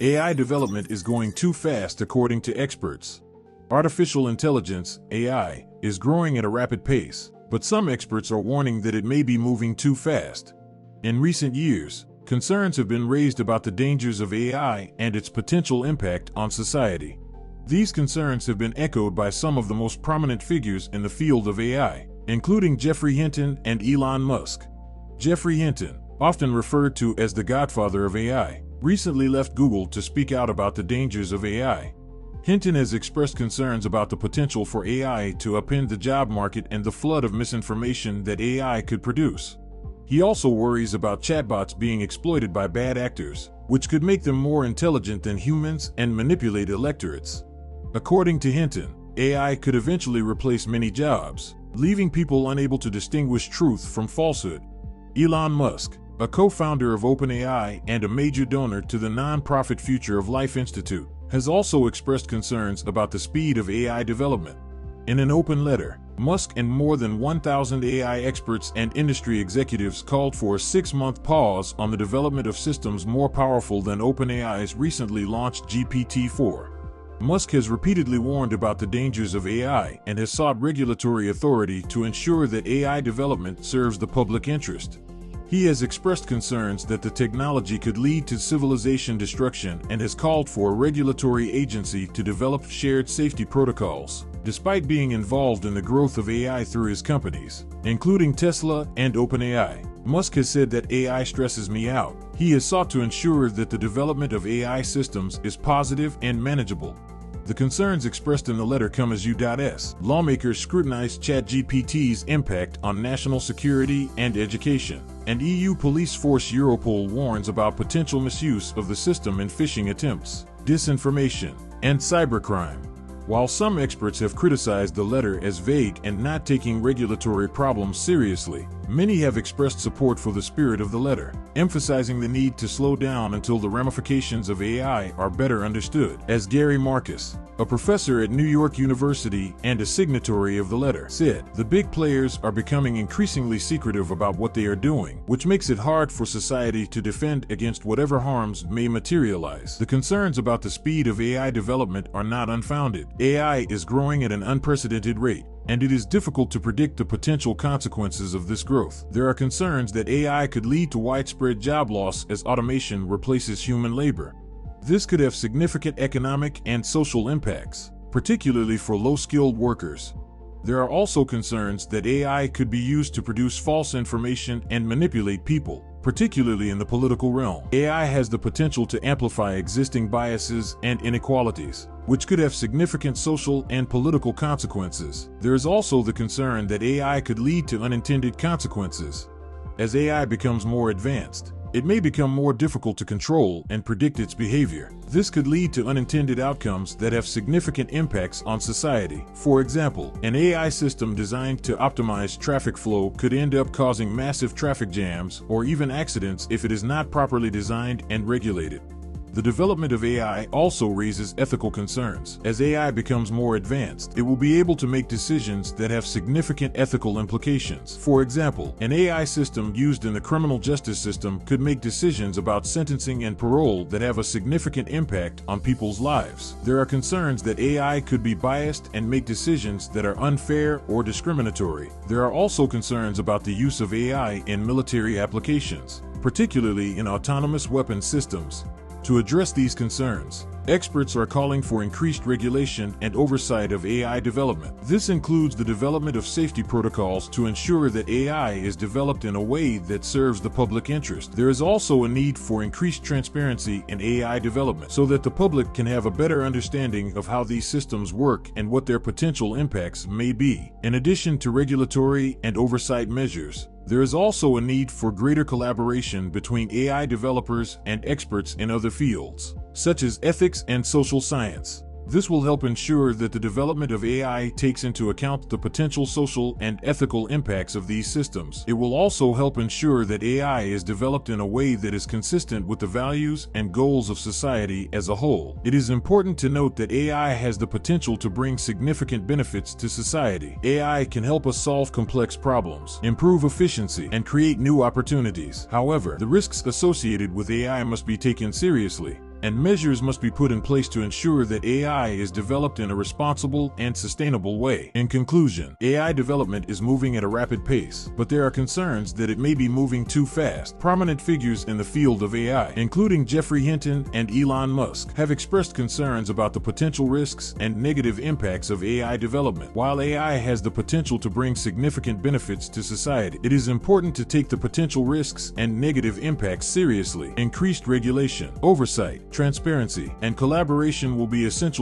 AI development is going too fast according to experts. Artificial intelligence, AI, is growing at a rapid pace, but some experts are warning that it may be moving too fast. In recent years, concerns have been raised about the dangers of AI and its potential impact on society. These concerns have been echoed by some of the most prominent figures in the field of AI, including Geoffrey Hinton and Elon Musk. Geoffrey Hinton, often referred to as the godfather of AI, recently left Google to speak out about the dangers of AI. Hinton has expressed concerns about the potential for AI to upend the job market and the flood of misinformation that AI could produce. He also worries about chatbots being exploited by bad actors, which could make them more intelligent than humans and manipulate electorates. According to Hinton, AI could eventually replace many jobs, leaving people unable to distinguish truth from falsehood. Elon Musk, a co-founder of OpenAI and a major donor to the non-profit Future of Life Institute, has also expressed concerns about the speed of AI development. In an open letter, Musk and more than 1,000 AI experts and industry executives called for a 6-month pause on the development of systems more powerful than OpenAI's recently launched GPT-4. Musk has repeatedly warned about the dangers of AI and has sought regulatory authority to ensure that AI development serves the public interest. He has expressed concerns that the technology could lead to civilization destruction and has called for a regulatory agency to develop shared safety protocols. Despite being involved in the growth of AI through his companies, including Tesla and OpenAI, Musk has said that AI stresses me out. He has sought to ensure that the development of AI systems is positive and manageable. The concerns expressed in the letter come as U.S. lawmakers scrutinize ChatGPT's impact on national security and education, and EU police force Europol warns about potential misuse of the system in phishing attempts, disinformation, and cybercrime. While some experts have criticized the letter as vague and not taking regulatory problems seriously, many have expressed support for the spirit of the letter, emphasizing the need to slow down until the ramifications of AI are better understood. As Gary Marcus, a professor at New York University and a signatory of the letter, said, "The big players are becoming increasingly secretive about what they are doing, which makes it hard for society to defend against whatever harms may materialize. The concerns about the speed of AI development are not unfounded. AI is growing at an unprecedented rate, and it is difficult to predict the potential consequences of this growth. There are concerns that AI could lead to widespread job loss as automation replaces human labor. This could have significant economic and social impacts, particularly for low-skilled workers. There are also concerns that AI could be used to produce false information and manipulate people, particularly in the political realm. AI has the potential to amplify existing biases and inequalities, which could have significant social and political consequences. There is also the concern that AI could lead to unintended consequences. As AI becomes more advanced, it may become more difficult to control and predict its behavior. This could lead to unintended outcomes that have significant impacts on society. For example, an AI system designed to optimize traffic flow could end up causing massive traffic jams or even accidents if it is not properly designed and regulated. The development of AI also raises ethical concerns. As AI becomes more advanced, it will be able to make decisions that have significant ethical implications. For example, an AI system used in the criminal justice system could make decisions about sentencing and parole that have a significant impact on people's lives. There are concerns that AI could be biased and make decisions that are unfair or discriminatory. There are also concerns about the use of AI in military applications, particularly in autonomous weapon systems. To address these concerns, experts are calling for increased regulation and oversight of AI development. This includes the development of safety protocols to ensure that AI is developed in a way that serves the public interest. There is also a need for increased transparency in AI development so that the public can have a better understanding of how these systems work and what their potential impacts may be. In addition to regulatory and oversight measures, there is also a need for greater collaboration between AI developers and experts in other fields, such as ethics and social science. This will help ensure that the development of AI takes into account the potential social and ethical impacts of these systems. It will also help ensure that AI is developed in a way that is consistent with the values and goals of society as a whole. It is important to note that AI has the potential to bring significant benefits to society. AI can help us solve complex problems, improve efficiency, and create new opportunities. However, the risks associated with AI must be taken seriously. and measures must be put in place to ensure that AI is developed in a responsible and sustainable way. In conclusion, AI development is moving at a rapid pace, but there are concerns that it may be moving too fast. Prominent figures in the field of AI, including Geoffrey Hinton and Elon Musk, have expressed concerns about the potential risks and negative impacts of AI development. While AI has the potential to bring significant benefits to society, it is important to take the potential risks and negative impacts seriously. Increased regulation, oversight, transparency, and collaboration will be essential